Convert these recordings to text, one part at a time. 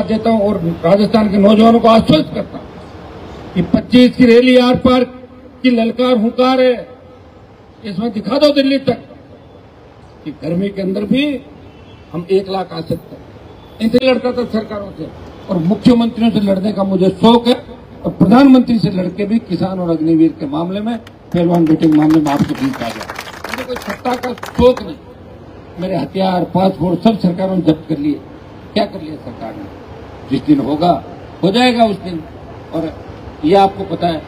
देता हूं और राजस्थान के नौजवानों को आश्वस्त करता हूं कि 25 की रैली आर पार की ललकार हुंकार है, इसमें दिखा दो दिल्ली तक कि गर्मी के अंदर भी हम 1 लाख आ सकते हैं। इनसे लड़ता था सरकारों से और मुख्यमंत्रियों से लड़ने का मुझे शौक है और प्रधानमंत्री से लड़के भी किसान और अग्निवीर के मामले में, पहलवान बेटे के मामले में आपको जीत आ गया। मुझे कोई सत्ता का शौक नहीं। मेरे हथियार, पासपोर्ट सब सरकारों ने जब्त कर लिए। क्या कर लिया सरकार ने? जिस दिन होगा हो जाएगा उस दिन। और ये आपको पता है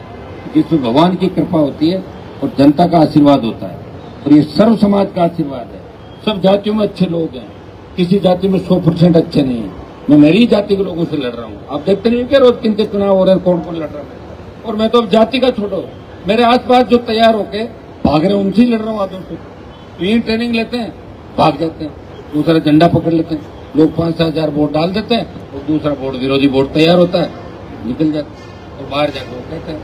जिसमें भगवान की कृपा होती है और जनता का आशीर्वाद होता है और ये सर्व समाज का आशीर्वाद है। सब जातियों में अच्छे लोग हैं, किसी जाति में 100% अच्छे नहीं है। मैं मेरी जाति के लोगों से लड़ रहा हूँ। आप देखते नहीं क्या रोज किन के चुनाव हो रहे हैं, कौन कौन लड़ रहा है। और मैं तो अब जाति का छोड़ो, मेरे आसपास जो तैयार होके भाग रहे हैं उनसे लड़ रहा हूँ। आदमी से यही ट्रेनिंग लेते हैं, भाग जाते हैं, दूसरा झंडा पकड़ लेते हैं। लोग 5-7 हजार वोट डाल देते हैं और दूसरा वोट विरोधी वोट तैयार होता है, निकल जाते हैं और बाहर जाकर वो कहते हैं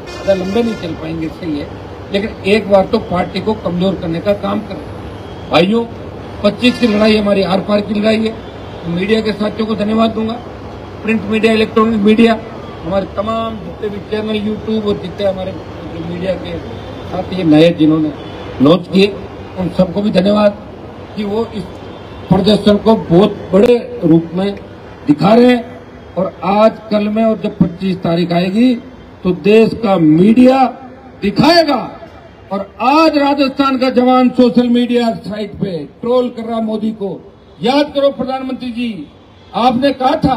ज्यादा लंबे नहीं चल पाएंगे। सही है, लेकिन एक बार तो पार्टी को कमजोर करने का काम करें भाइयों। 25 की लड़ाई हमारी आर पार की लड़ाई है। तो मीडिया के साथियों को धन्यवाद दूंगा, प्रिंट मीडिया, इलेक्ट्रॉनिक मीडिया, हमारे तमाम जितने भी चैनल, यूट्यूब और जितने हमारे मीडिया के साथी नए जिन्होंने लॉन्च किए, उन सबको भी धन्यवाद कि वो इस प्रदर्शन को बहुत बड़े रूप में दिखा रहे हैं। और आज कल में और जब 25 तारीख आएगी तो देश का मीडिया दिखाएगा। और आज राजस्थान का जवान सोशल मीडिया साइट पे ट्रोल कर रहा मोदी को। याद करो प्रधानमंत्री जी, आपने कहा था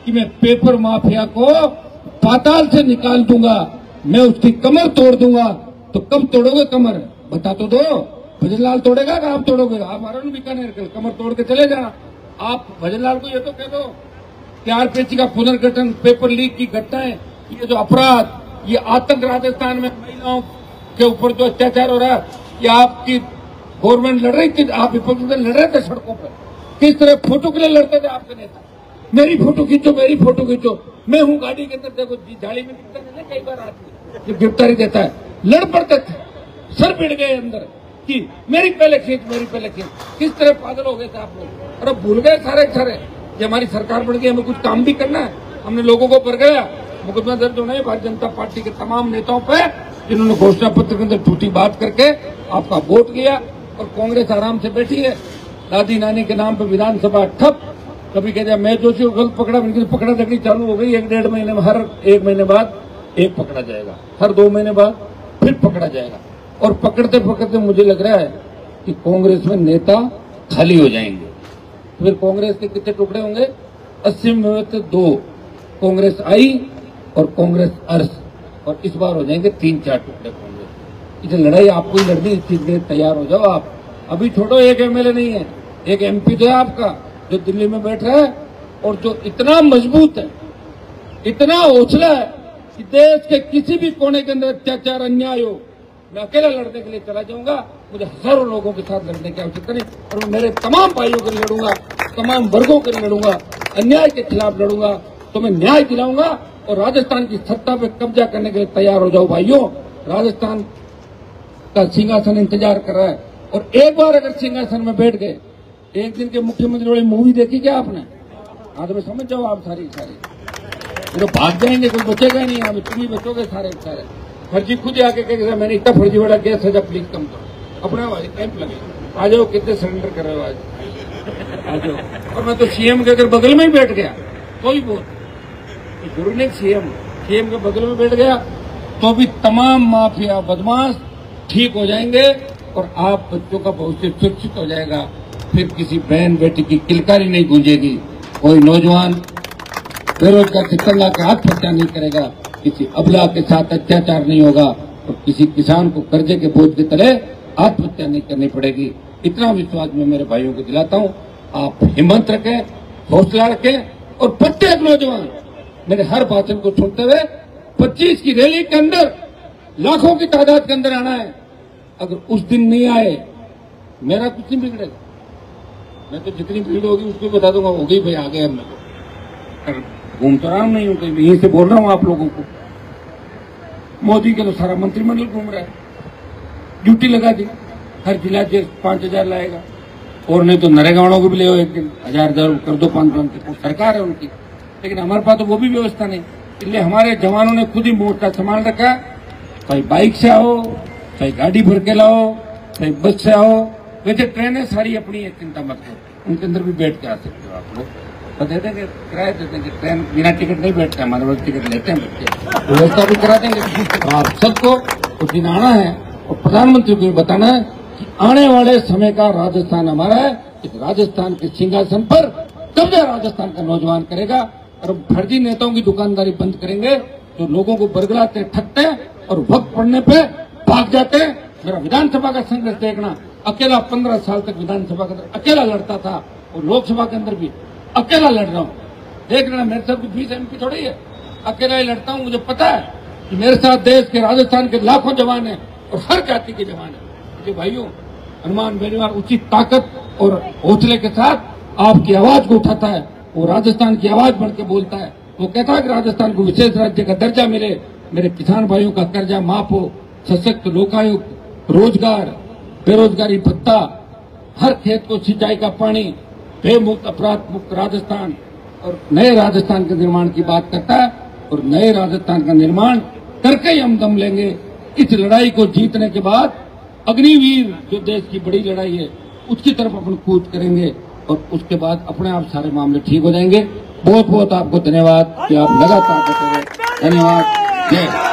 कि मैं पेपर माफिया को पाताल से निकाल दूंगा, मैं उसकी कमर तोड़ दूंगा। तो कब तोड़ोगे कमर? बता तो दो। भजनलाल तोड़ेगा कि आप तोड़ोगे? आप अरुण बीकानेर कल कमर तोड़ के चले जाना। आप भजनलाल को ये तो कह दो कि आरपीसी का पुनर्गठन, पेपर लीक की घटनाएं, ये जो अपराध, ये आतंक राजस्थान में महिलाओं के ऊपर जो अत्याचार हो रहा है, ये आपकी गवर्नमेंट लड़ रही थी, आप विपक्ष में लड़ रहे थे सड़कों पर। किस तरह फोटो के लिए लड़ते थे आपके नेता? मेरी फोटो खींचो, मेरी फोटो खींचो। मैं हूं गाड़ी के अंदर, देखो जाली में दिखता नहीं, कई बार आदमी गिरफ्तारी देता है, लड़ पड़ते थे, सर पिट गए अंदर कि मेरी पहले खींच, मेरी पहले खींच। किस तरह पागल हो गए थे आप लोग। और अब भूल गए सारे सारे कि हमारी सरकार बढ़ गई, हमें कुछ काम भी करना है। हमने लोगों को पर गया मुकदमा दर्ज होना है भारतीय जनता पार्टी के तमाम नेताओं पे, जिन्होंने घोषणा पत्र के अंदर झूठी बात करके आपका वोट किया। और कांग्रेस आराम से बैठी है, दादी नानी के नाम पर विधानसभा ठप। कभी कहते मैं जोशी को गलत पकड़ा, पकड़ा तकड़ी चालू हो गई। 1-1.5 महीने में, हर 1 महीने बाद एक पकड़ा जाएगा, हर 2 महीने बाद फिर पकड़ा जाएगा। और पकड़ते पकड़ते मुझे लग रहा है कि कांग्रेस में नेता खाली हो जाएंगे। फिर कांग्रेस के कितने टुकड़े होंगे? 80 में से 2 कांग्रेस आई और कांग्रेस अर्स, और इस बार हो जाएंगे 3-4 टुकड़े कांग्रेस। इसे लड़ाई आपको ही लड़नी, इस चीज में तैयार हो जाओ आप। अभी छोड़ो, एक एमएलए नहीं है, एक एमपी तो है आपका जो दिल्ली में बैठ रहा है और जो इतना मजबूत है, इतना हौसला है कि देश के किसी भी कोने के अंदर अत्याचार, अन्याय हो, मैं अकेला लड़ने के लिए चला जाऊंगा। मुझे हजारों लोगों के साथ लड़ने की आवश्यकता नहीं, और मैं मेरे तमाम भाइयों के लिए लड़ूंगा, तमाम वर्गों के लिए लड़ूंगा, अन्याय के खिलाफ लड़ूंगा। तो मैं न्याय दिलाऊंगा और राजस्थान की सत्ता पे कब्जा करने के लिए तैयार हो जाओ भाइयों। राजस्थान का सिंहासन इंतजार कर रहा है। और एक बार अगर सिंहासन में बैठ गए, एक दिन के मुख्यमंत्री वाली मूवी देखी क्या आपने? हाँ, तो मैं समझ जाओ आप सारी तो भाग जाएंगे, कोई बचेगा नहीं। आप तुम ही बचोगे सारे सारे। फर्जी खुद ही आके कहेगा मैंने इतना फर्जी वाला गया, सजा प्लीज कम करो। अपना कैंप लगे, आ जाओ, कितने सरेंडर कर रहे हो आज, आ जाओ। और मैं तो सीएम के अगर बगल में ही बैठ गया तो ही बहुत गुरु ने सीएम के बगल में बैठ गया तो भी तमाम माफिया बदमाश ठीक हो जाएंगे और आप बच्चों का भविष्य सुरक्षित हो जाएगा। फिर किसी बहन बेटी की किलकारी नहीं गूंजेगी, कोई नौजवान बेरोजगार से तंगा के आत्महत्या नहीं करेगा, किसी अबला के साथ अत्याचार नहीं होगा और किसी किसान को कर्जे के बोझ के तले आत्महत्या नहीं करनी पड़ेगी। इतना विश्वास मैं मेरे भाइयों को दिलाता हूं। आप हिम्मत रखें, हौसला रखें और प्रत्येक नौजवान मेरे हर भाषण को सुनते हुए 25 की रैली के अंदर लाखों की तादाद के अंदर आना है। अगर उस दिन नहीं आए, मेरा कुछ नहीं बिगड़ेगा। मैं तो जितनी भीड़ होगी उसको बता दूंगा, हो गई भाई, आ गए हम लोग। घूमता रहा नहीं हूं, कहीं यहीं से बोल रहा हूं आप लोगों को। मोदी के तो सारा मंत्रिमंडल घूम रहा है, ड्यूटी लगा दी, हर जिला से 5,000 लाएगा, और नहीं तो नरेगा वालों को भी ले आओ, एक दिन 1000 कर दो, 500 की सरकार है उनकी। लेकिन हमारे पास तो वो भी व्यवस्था नहीं, इसलिए हमारे जवानों ने खुद ही मोर्चा संभाल रखा है। चाहे बाइक से आओ, चाहे गाड़ी भर के लाओ, चाहे बस से आओ। वैसे ट्रेनें सारी अपनी है, चिंता मत करो, उनके अंदर भी बैठ के आ सकते हो आप लोग। तो दे देंगे, किराया दे देंगे, ट्रेन बिना टिकट नहीं बैठते, हमारे पास टिकट लेते हैं बच्चे, व्यवस्था भी करा देंगे। आप सबको उस दिन आना है और प्रधानमंत्री को बताना है कि आने वाले समय का राजस्थान हमारा है। इस राजस्थान के सिंहासन पर कब्जा राजस्थान का नौजवान करेगा और फर्जी नेताओं की दुकानदारी बंद करेंगे, जो लोगों को बरगलाते ठगते और वक्त पड़ने पे भाग जाते। मेरा विधानसभा का संघर्ष देखना, अकेला 15 साल तक विधानसभा के अंदर अकेला लड़ता था और लोकसभा के अंदर भी अकेला लड़ रहा हूँ। देख लेना, मेरे साथ 20 MP थोड़ी है, अकेला ही लड़ता हूँ। मुझे पता है कि मेरे साथ देश के, राजस्थान के लाखों जवान हैं और हर जाति के जवान हैं। ये भाइयों, हनुमान बेनीवाल उचित ताकत और हौसले के साथ आपकी आवाज को उठाता है, वो राजस्थान की आवाज बन के बोलता है। वो कहता है कि राजस्थान को विशेष राज्य का दर्जा मिले, मेरे किसान भाइयों का कर्जा माफ हो, सशक्त लोकायुक्त, रोजगार, बेरोजगारी भत्ता, हर खेत को सिंचाई का पानी, बेमुक्त अपराध मुक्त राजस्थान और नए राजस्थान के निर्माण की बात करता है। और नए राजस्थान का निर्माण करके ही हम दम लेंगे। इस लड़ाई को जीतने के बाद अग्निवीर जो देश की बड़ी लड़ाई है उसकी तरफ अपन कूच करेंगे और उसके बाद अपने आप सारे मामले ठीक हो जाएंगे। बहुत बहुत आपको धन्यवाद कि आप लगातार करते रहे। धन्यवाद। जय